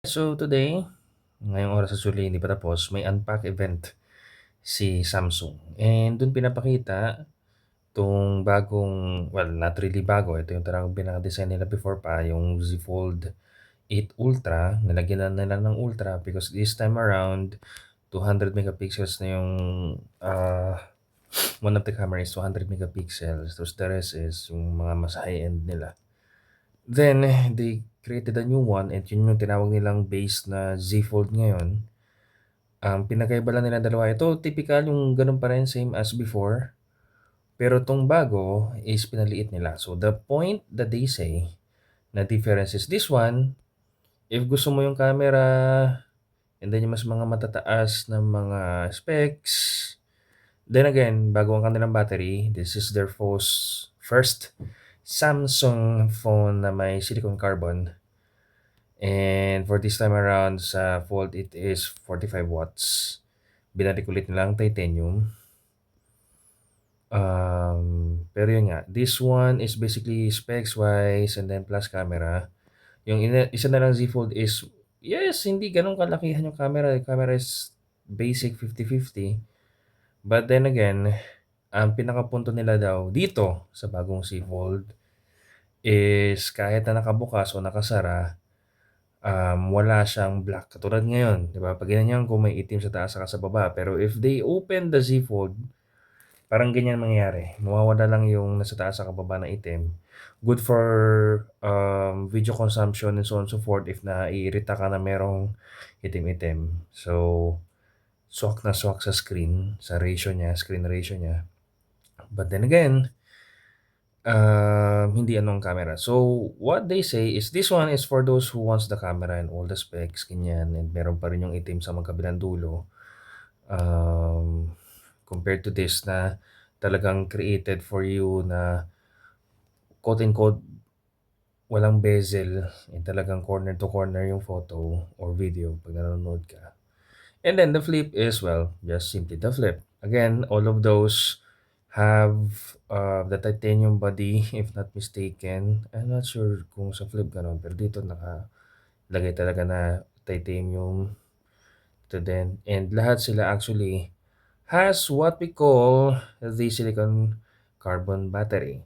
So today, ngayong oras actually hindi pa tapos, may unpack event si Samsung and dun pinapakita 'tong bagong, well, not really bago, ito yung talagang pinaka-design nila before pa, yung Z Fold 8 Ultra. Nilagyan na nila ng Ultra because this time around 200 megapixels na yung, one of the camera is 200 megapixels, tapos the rest is yung mga mas high-end nila. Then they created a new one and yun yung tinawag nilang base na Z Fold ngayon. Pinagkaiba lang nila dalawa. Ito typical yung gano'n pa rin, same as before, pero 'tong bago is pinaliit nila. So the point that they say na difference is this one, if gusto mo yung camera and then yung mas mga matataas na mga specs, then again, bago ang kanilang battery, this is their first Samsung phone na may silicon carbon. And for this time around sa Fold, it is 45 watts. Binalik ulit nilang titanium. Pero yun nga, this one is basically specs wise and then plus camera. Yung isa na lang Z Fold is, yes, hindi ganun kalakihan yung camera. Yung camera is basic 50-50. But then again, ang pinakapunto nila daw dito sa bagong Z Fold is kahit na nakabukas o nakasara, wala siyang black. Katulad ngayon, 'di ba? Pag ginanyan ko may itim sa taas saka sa baba. Pero if they open the Z Fold, parang ganyan mangyayari. Mawawala lang yung nasa taas saka baba na itim. Good for video consumption and so on and so forth if naiirita ka na merong itim-itim. So, swak na swak sa screen, sa ratio niya, screen ratio niya. But then again, hindi anong camera. So, what they say is this one is for those who wants the camera and all the specs, ganyan, and meron pa rin yung itim sa magkabilang dulo. Compared to this na talagang created for you na quote unquote walang bezel and talagang corner to corner yung photo or video pag nanonood ka. And then the flip is, well, just simply the flip. Again, all of those have the titanium body, if not mistaken. I'm not sure kung sa flip ganon, pero dito nakalagay talaga na titanium to then. And lahat sila actually has what we call the silicon carbon battery.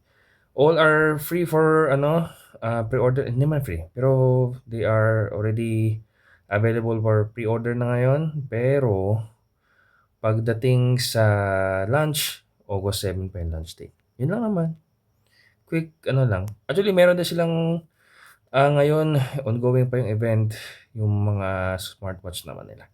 All are free for pre-order, hindi man free, pero they are already available for pre-order na ngayon. Pero pagdating sa launch, August 7 pa yung launch date. Yun lang naman. Quick lang. Actually meron din silang ngayon ongoing pa yung event, yung mga smartwatch naman nila.